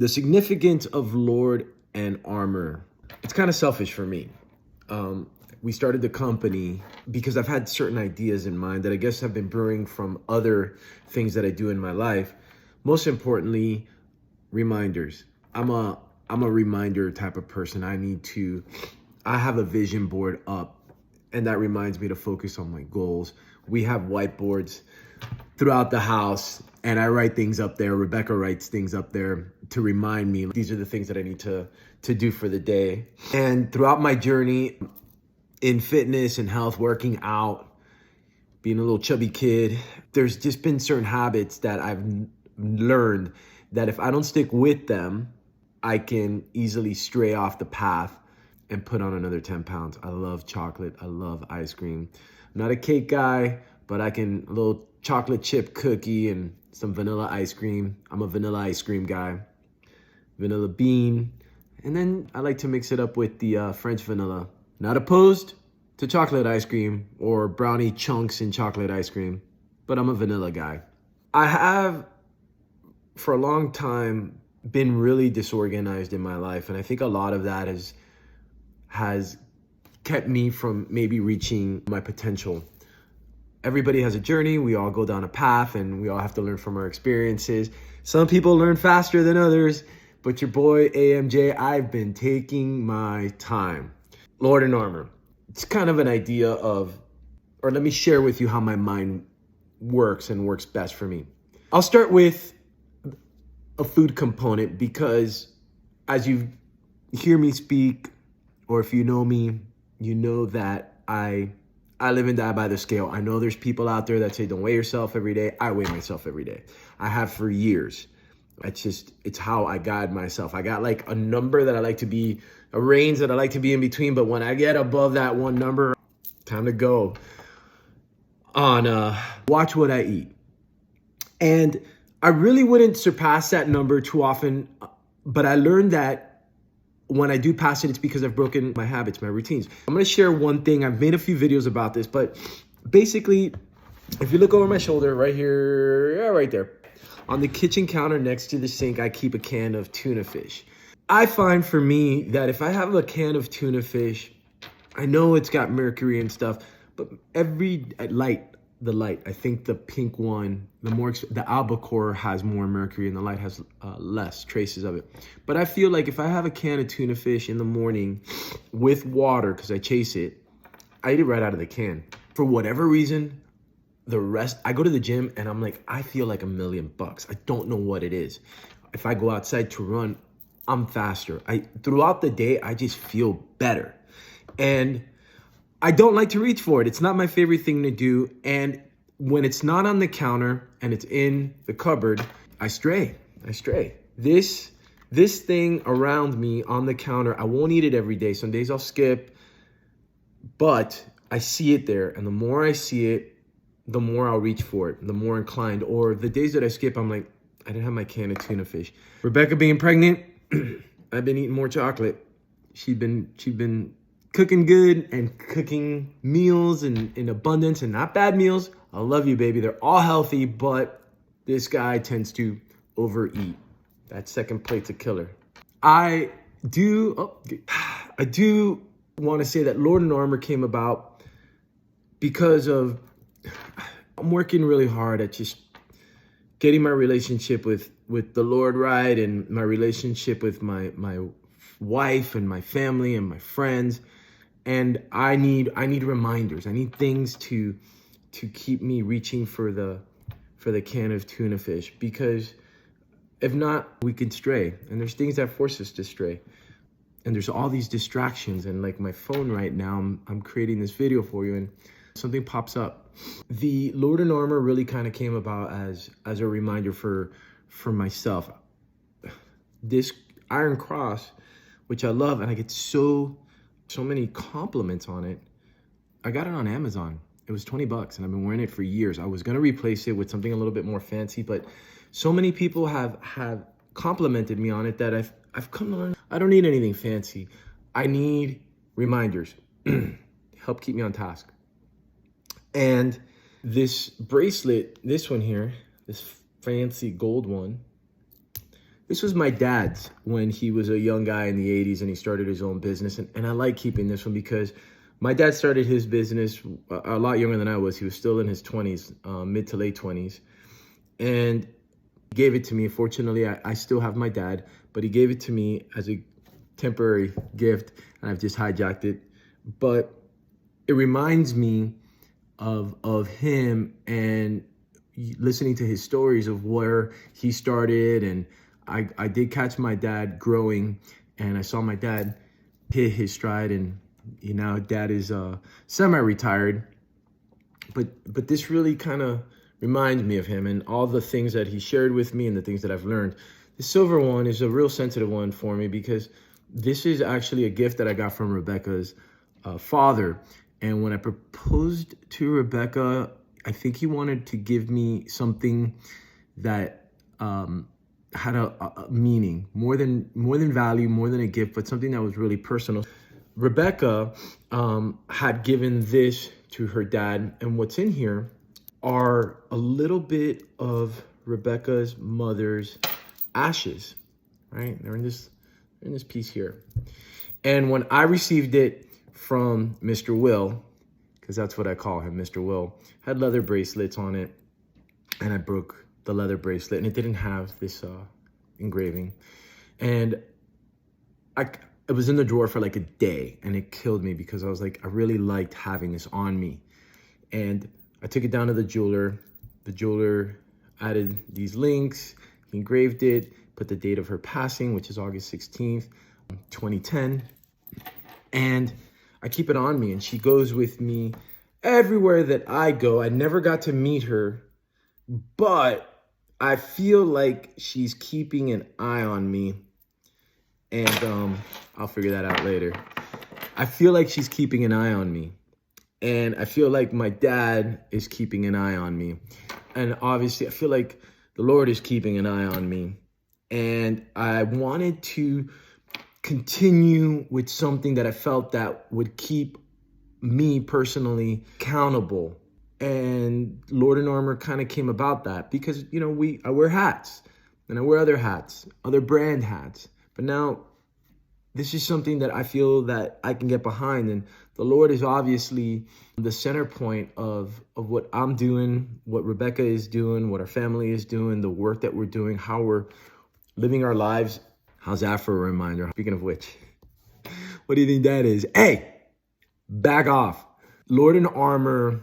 The significance of Lord and Armor. It's kind of selfish for me. We started the company because I've had certain ideas in mind that I guess have been brewing from other things that I do in my life. Most importantly, reminders. I'm a reminder type of person. I have a vision board up, and that reminds me to focus on my goals. We have whiteboards throughout the house, and I write things up there. Rebecca writes things up there to remind me these are the things that I need to do for the day. And throughout my journey in fitness and health, working out, being a little chubby kid, there's just been certain habits that I've learned that if I don't stick with them, I can easily stray off the path and put on another 10 pounds. I love chocolate. I love ice cream. I'm not a cake guy, but a little chocolate chip cookie and some vanilla ice cream. I'm a vanilla ice cream guy. Vanilla bean. And then I like to mix it up with the French vanilla. Not opposed to chocolate ice cream or brownie chunks in chocolate ice cream, but I'm a vanilla guy. I have, for a long time, been really disorganized in my life. And I think a lot of that has kept me from maybe reaching my potential. Everybody has a journey. We all go down a path and we all have to learn from our experiences. Some people learn faster than others, but your boy AMJ, I've been taking my time. Lord and Armor. It's kind of an idea of, or let me share with you how my mind works and works best for me. I'll start with a food component because as you hear me speak, or if you know me, you know that I live and die by the scale. I know there's people out there that say, don't weigh yourself every day. I weigh myself every day. I have for years. It's how I guide myself. I got like a number that I like to be, a range that I like to be in between. But when I get above that one number, time to go on watch what I eat. And I really wouldn't surpass that number too often. But I learned that when I do pass it, it's because I've broken my habits, my routines. I'm going to share one thing. I've made a few videos about this, but basically, if you look over my shoulder right here, yeah, right there, on the kitchen counter next to the sink, I keep a can of tuna fish. I find for me that if I have a can of tuna fish, I know it's got mercury and stuff, but the light, I think the pink one, the albacore has more mercury and the light has less traces of it. But I feel like if I have a can of tuna fish in the morning with water, because I chase it, I eat it right out of the can. For whatever reason, the rest, I go to the gym and I'm like, I feel like $1,000,000. I don't know what it is. If I go outside to run, I'm faster. Throughout the day, I just feel better. And I don't like to reach for it. It's not my favorite thing to do. And when it's not on the counter and it's in the cupboard, I stray. This thing around me on the counter, I won't eat it every day. Some days I'll skip, but I see it there. And the more I see it, the more I'll reach for it, the more inclined. Or the days that I skip, I'm like, I didn't have my can of tuna fish. Rebecca being pregnant, I've been eating more chocolate. She'd been cooking good and cooking meals in abundance and not bad meals. I love you, baby. They're all healthy, but this guy tends to overeat. That second plate's a killer. I do want to say that Lord and Armor came about because of I'm working really hard at just getting my relationship with the Lord right and my relationship with my wife and my family and my friends. And I need reminders. I need things to keep me reaching for the can of tuna fish, because if not, we can stray. And there's things that force us to stray. And there's all these distractions. And like my phone right now, I'm creating this video for you and something pops up. The Lord and Armor really kind of came about as a reminder for myself. This Iron Cross, which I love, and I get so many compliments on it. I got it on Amazon. It was $20 and I've been wearing it for years. I was going to replace it with something a little bit more fancy, but so many people have complimented me on it that I've come to learn I don't need anything fancy. I need reminders. Help keep me on task. And this bracelet, this one here, this fancy gold one, This was my dad's when he was a young guy in the 80s and he started his own business. And I like keeping this one because my dad started his business a lot younger than I was. He was still in his 20s, mid to late 20s. And he gave it to me. Fortunately, I still have my dad, but he gave it to me as a temporary gift, and I've just hijacked it. But it reminds me of him and listening to his stories of where he started. And I did catch my dad growing, and I saw my dad hit his stride, and now dad is semi-retired. But this really kind of reminds me of him and all the things that he shared with me and the things that I've learned. The silver one is a real sensitive one for me because this is actually a gift that I got from Rebecca's father. And when I proposed to Rebecca, I think he wanted to give me something that had a meaning, more than value, more than a gift, but something that was really personal. Rebecca had given this to her dad, and what's in here are a little bit of Rebecca's mother's ashes, right? They're in this piece here. And when I received it from Mr. Will, because that's what I call him, Mr. Will, had leather bracelets on it, and I broke the leather bracelet, and it didn't have this engraving. And it was in the drawer for like a day, and it killed me because I was like, I really liked having this on me. And I took it down to the jeweler. The jeweler added these links, he engraved it, put the date of her passing, which is August 16th, 2010. And I keep it on me, and she goes with me everywhere that I go. I never got to meet her, but I feel like she's keeping an eye on me. And I'll figure that out later. I feel like she's keeping an eye on me. And I feel like my dad is keeping an eye on me. And obviously, I feel like the Lord is keeping an eye on me. And I wanted to continue with something that I felt that would keep me personally accountable. And Lord and Armor kind of came about that because, I wear hats and I wear other hats, other brand hats. But now this is something that I feel that I can get behind. And the Lord is obviously the center point of what I'm doing, what Rebecca is doing, what our family is doing, the work that we're doing, how we're living our lives. How's that for a reminder? Speaking of which, what do you think that is? Hey, back off. Lord and Armor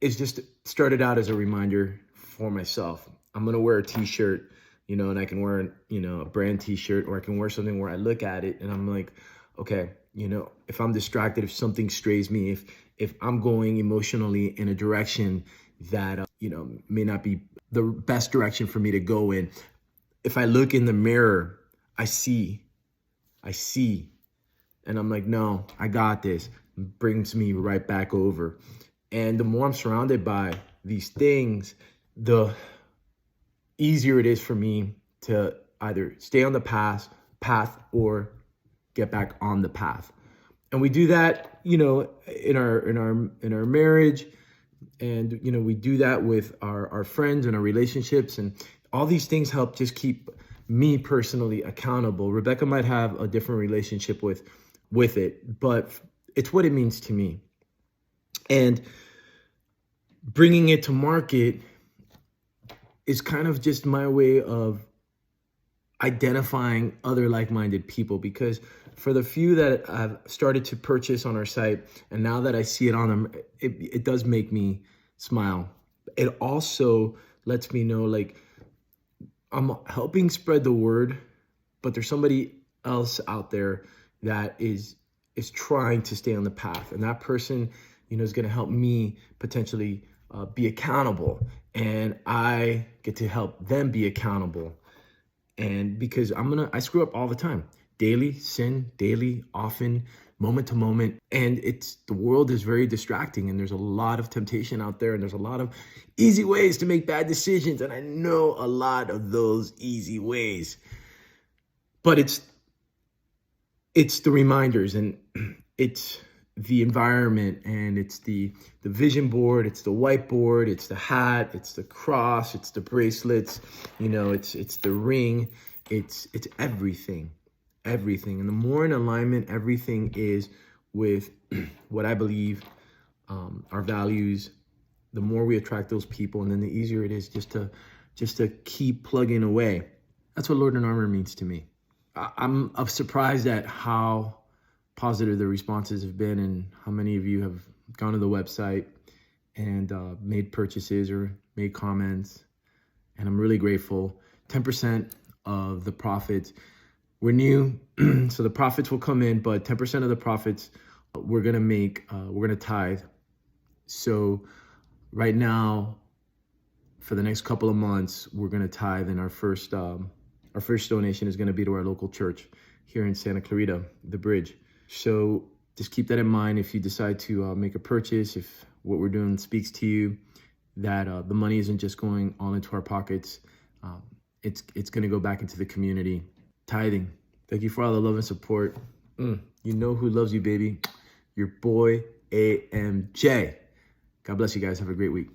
is just started out as a reminder for myself. I'm going to wear a t-shirt, and I can wear, a brand t-shirt, or I can wear something where I look at it and I'm like, okay, if I'm distracted, if something strays me, if I'm going emotionally in a direction that, may not be the best direction for me to go in. If I look in the mirror, I see, and I'm like, no, I got this. Brings me right back over. And the more I'm surrounded by these things, the easier it is for me to either stay on the path or get back on the path. And we do that, in our marriage, and we do that with our friends and our relationships, and all these things help just keep me personally accountable. Rebecca might have a different relationship with it, but it's what it means to me. And bringing it to market is kind of just my way of identifying other like-minded people, because for the few that I've started to purchase on our site, and now that I see it on them, it does make me smile. It also lets me know, like, I'm helping spread the word, but there's somebody else out there that is trying to stay on the path, and that person, is going to help me potentially be accountable, and I get to help them be accountable. And because I screw up all the time, daily, sin, daily, often, moment to moment. And the world is very distracting, and there's a lot of temptation out there, and there's a lot of easy ways to make bad decisions. And I know a lot of those easy ways, but it's the reminders, and it's the environment, and it's the vision board, it's the whiteboard, it's the hat, it's the cross, it's the bracelets, it's the ring, it's everything. And the more in alignment everything is with what I believe, our values, the more we attract those people, and then the easier it is just to keep plugging away. That's what Lord and Armor means to me. I'm surprised at how positive the responses have been, and how many of you have gone to the website and made purchases or made comments. And I'm really grateful. 10% of the profits, we're new, so the profits will come in, but 10% of the profits we're gonna tithe. So right now, for the next couple of months, we're gonna tithe, and our first donation is gonna be to our local church here in Santa Clarita, the Bridge. So just keep that in mind if you decide to make a purchase, if what we're doing speaks to you, that the money isn't just going all into our pockets. It's going to go back into the community. Tithing. Thank you for all the love and support. You know who loves you, baby. Your boy, AMJ. God bless you guys. Have a great week.